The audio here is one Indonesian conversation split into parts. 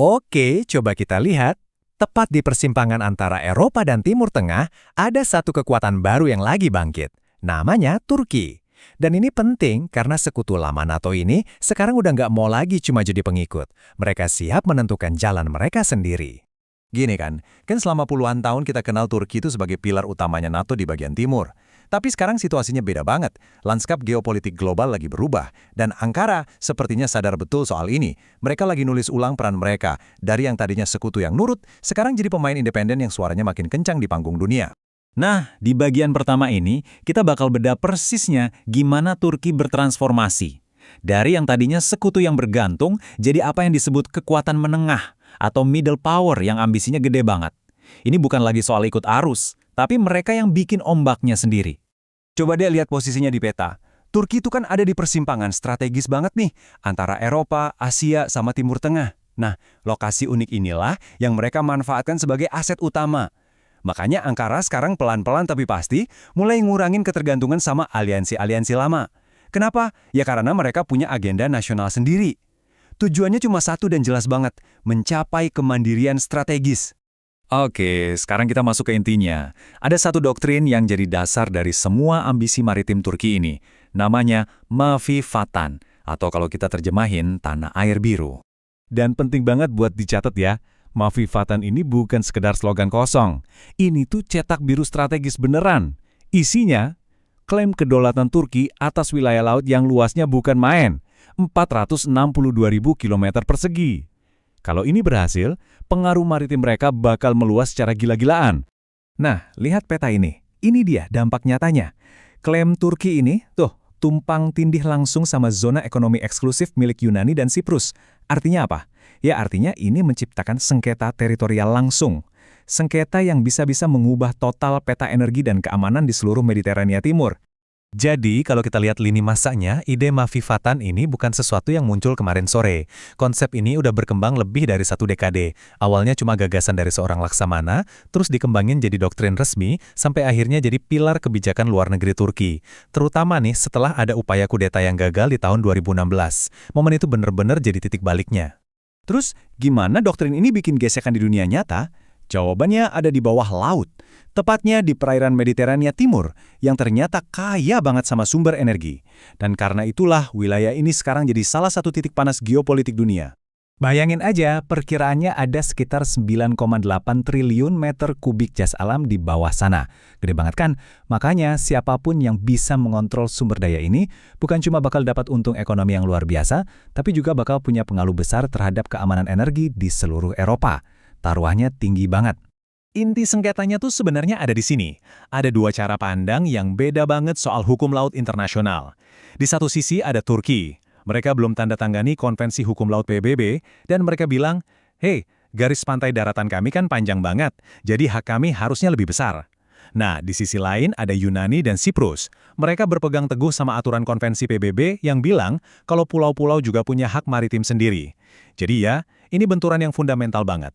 Oke, coba kita lihat. Tepat di persimpangan antara Eropa dan Timur Tengah, ada satu kekuatan baru yang lagi bangkit. Namanya Turki. Dan ini penting karena sekutu lama NATO ini sekarang udah nggak mau lagi cuma jadi pengikut. Mereka siap menentukan jalan mereka sendiri. Gini kan selama puluhan tahun kita kenal Turki itu sebagai pilar utamanya NATO di bagian timur. Tapi sekarang situasinya beda banget. Lanskap geopolitik global lagi berubah. Dan Ankara sepertinya sadar betul soal ini. Mereka lagi nulis ulang peran mereka. Dari yang tadinya sekutu yang nurut, sekarang jadi pemain independen yang suaranya makin kencang di panggung dunia. Nah, di bagian pertama ini, kita bakal bedah persisnya gimana Turki bertransformasi. Dari yang tadinya sekutu yang bergantung, jadi apa yang disebut kekuatan menengah atau middle power yang ambisinya gede banget. Ini bukan lagi soal ikut arus, tapi mereka yang bikin ombaknya sendiri. Coba deh lihat posisinya di peta. Turki itu kan ada di persimpangan strategis banget nih, antara Eropa, Asia, sama Timur Tengah. Nah, lokasi unik inilah yang mereka manfaatkan sebagai aset utama. Makanya Ankara sekarang pelan-pelan tapi pasti mulai ngurangin ketergantungan sama aliansi-aliansi lama. Kenapa? Ya karena mereka punya agenda nasional sendiri. Tujuannya cuma satu dan jelas banget, mencapai kemandirian strategis. Oke, sekarang kita masuk ke intinya. Ada satu doktrin yang jadi dasar dari semua ambisi maritim Turki ini. Namanya Mavi Vatan, atau kalau kita terjemahin, tanah air biru. Dan penting banget buat dicatat ya, Mavi Vatan ini bukan sekedar slogan kosong. Ini tuh cetak biru strategis beneran. Isinya, klaim kedaulatan Turki atas wilayah laut yang luasnya bukan main. 462.000 km persegi. Kalau ini berhasil, pengaruh maritim mereka bakal meluas secara gila-gilaan. Nah, lihat peta ini. Ini dia dampak nyatanya. Klaim Turki ini, tumpang tindih langsung sama zona ekonomi eksklusif milik Yunani dan Siprus. Artinya apa? Ya artinya ini menciptakan sengketa teritorial langsung. Sengketa yang bisa-bisa mengubah total peta energi dan keamanan di seluruh Mediterania Timur. Jadi, kalau kita lihat lini masanya, ide Mavi Vatan ini bukan sesuatu yang muncul kemarin sore. Konsep ini udah berkembang lebih dari 1 dekade. Awalnya cuma gagasan dari seorang laksamana, terus dikembangin jadi doktrin resmi, sampai akhirnya jadi pilar kebijakan luar negeri Turki. Terutama nih setelah ada upaya kudeta yang gagal di tahun 2016. Momen itu bener-bener jadi titik baliknya. Terus, gimana doktrin ini bikin gesekan di dunia nyata? Jawabannya ada di bawah laut, tepatnya di perairan Mediterania Timur, yang ternyata kaya banget sama sumber energi. Dan karena itulah wilayah ini sekarang jadi salah satu titik panas geopolitik dunia. Bayangin aja, perkiraannya ada sekitar 9,8 triliun meter kubik gas alam di bawah sana. Gede banget kan? Makanya siapapun yang bisa mengontrol sumber daya ini bukan cuma bakal dapat untung ekonomi yang luar biasa, tapi juga bakal punya pengaruh besar terhadap keamanan energi di seluruh Eropa. Taruhannya tinggi banget. Inti sengketanya tuh sebenarnya ada di sini. Ada dua cara pandang yang beda banget soal hukum laut internasional. Di satu sisi ada Turki. Mereka belum tanda tangani konvensi hukum laut PBB, dan mereka bilang, "Hei, garis pantai daratan kami kan panjang banget, jadi hak kami harusnya lebih besar." Nah, di sisi lain ada Yunani dan Siprus. Mereka berpegang teguh sama aturan konvensi PBB yang bilang kalau pulau-pulau juga punya hak maritim sendiri. Jadi ya, ini benturan yang fundamental banget.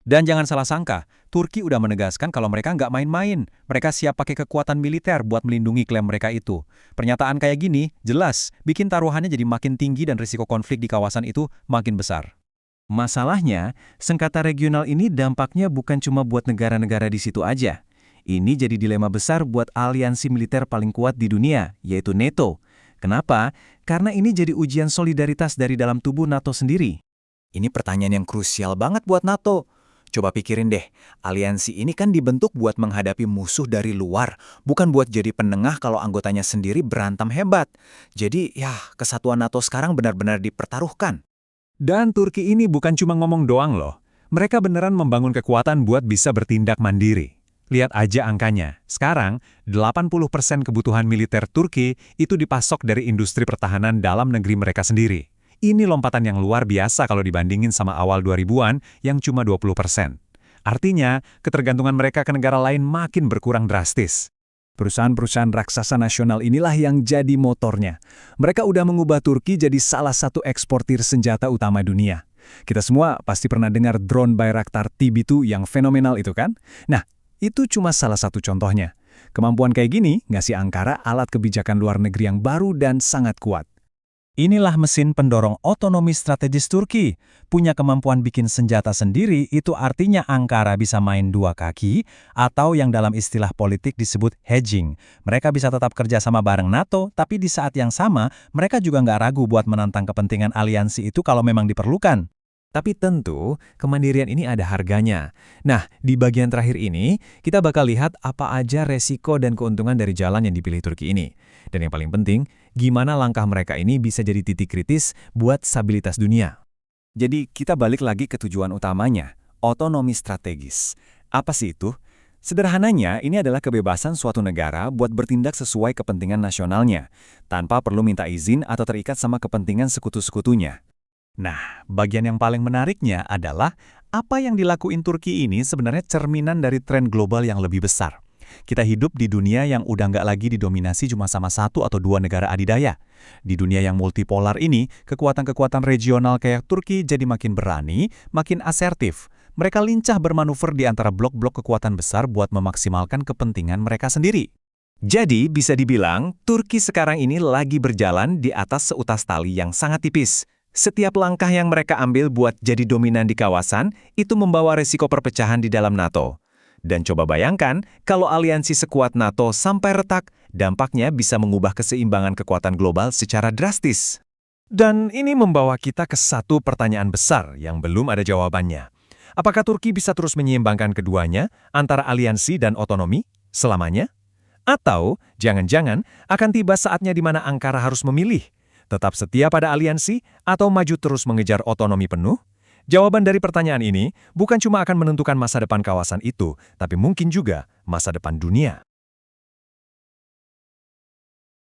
Dan jangan salah sangka, Turki udah menegaskan kalau mereka nggak main-main. Mereka siap pakai kekuatan militer buat melindungi klaim mereka itu. Pernyataan kayak gini, jelas, bikin taruhannya jadi makin tinggi dan risiko konflik di kawasan itu makin besar. Masalahnya, sengketa regional ini dampaknya bukan cuma buat negara-negara di situ aja. Ini jadi dilema besar buat aliansi militer paling kuat di dunia, yaitu NATO. Kenapa? Karena ini jadi ujian solidaritas dari dalam tubuh NATO sendiri. Ini pertanyaan yang krusial banget buat NATO. Coba pikirin deh, aliansi ini kan dibentuk buat menghadapi musuh dari luar, bukan buat jadi penengah kalau anggotanya sendiri berantem hebat. Jadi, kesatuan NATO sekarang benar-benar dipertaruhkan. Dan Turki ini bukan cuma ngomong doang loh. Mereka beneran membangun kekuatan buat bisa bertindak mandiri. Lihat aja angkanya. Sekarang, 80% kebutuhan militer Turki itu dipasok dari industri pertahanan dalam negeri mereka sendiri. Ini lompatan yang luar biasa kalau dibandingin sama awal 2000-an yang cuma 20%. Artinya, ketergantungan mereka ke negara lain makin berkurang drastis. Perusahaan-perusahaan raksasa nasional inilah yang jadi motornya. Mereka udah mengubah Turki jadi salah satu eksportir senjata utama dunia. Kita semua pasti pernah dengar drone Bayraktar TB2 yang fenomenal itu kan? Nah, itu cuma salah satu contohnya. Kemampuan kayak gini ngasih Ankara alat kebijakan luar negeri yang baru dan sangat kuat. Inilah mesin pendorong otonomi strategis Turki. Punya kemampuan bikin senjata sendiri, itu artinya Ankara bisa main dua kaki, atau yang dalam istilah politik disebut hedging. Mereka bisa tetap kerja sama bareng NATO, tapi di saat yang sama, mereka juga nggak ragu buat menantang kepentingan aliansi itu kalau memang diperlukan. Tapi tentu, kemandirian ini ada harganya. Nah, di bagian terakhir ini, kita bakal lihat apa aja resiko dan keuntungan dari jalan yang dipilih Turki ini. Dan yang paling penting, gimana langkah mereka ini bisa jadi titik kritis buat stabilitas dunia. Jadi, kita balik lagi ke tujuan utamanya, otonomi strategis. Apa sih itu? Sederhananya, ini adalah kebebasan suatu negara buat bertindak sesuai kepentingan nasionalnya, tanpa perlu minta izin atau terikat sama kepentingan sekutu-sekutunya. Nah, bagian yang paling menariknya adalah apa yang dilakuin Turki ini sebenarnya cerminan dari tren global yang lebih besar. Kita hidup di dunia yang udah nggak lagi didominasi cuma sama satu atau dua negara adidaya. Di dunia yang multipolar ini, kekuatan-kekuatan regional kayak Turki jadi makin berani, makin asertif. Mereka lincah bermanuver di antara blok-blok kekuatan besar buat memaksimalkan kepentingan mereka sendiri. Jadi, bisa dibilang, Turki sekarang ini lagi berjalan di atas seutas tali yang sangat tipis. Setiap langkah yang mereka ambil buat jadi dominan di kawasan, itu membawa resiko perpecahan di dalam NATO. Dan coba bayangkan, kalau aliansi sekuat NATO sampai retak, dampaknya bisa mengubah keseimbangan kekuatan global secara drastis. Dan ini membawa kita ke satu pertanyaan besar yang belum ada jawabannya. Apakah Turki bisa terus menyeimbangkan keduanya, antara aliansi dan otonomi, selamanya? Atau, jangan-jangan, akan tiba saatnya di mana Ankara harus memilih, tetap setia pada aliansi atau maju terus mengejar otonomi penuh? Jawaban dari pertanyaan ini bukan cuma akan menentukan masa depan kawasan itu, tapi mungkin juga masa depan dunia.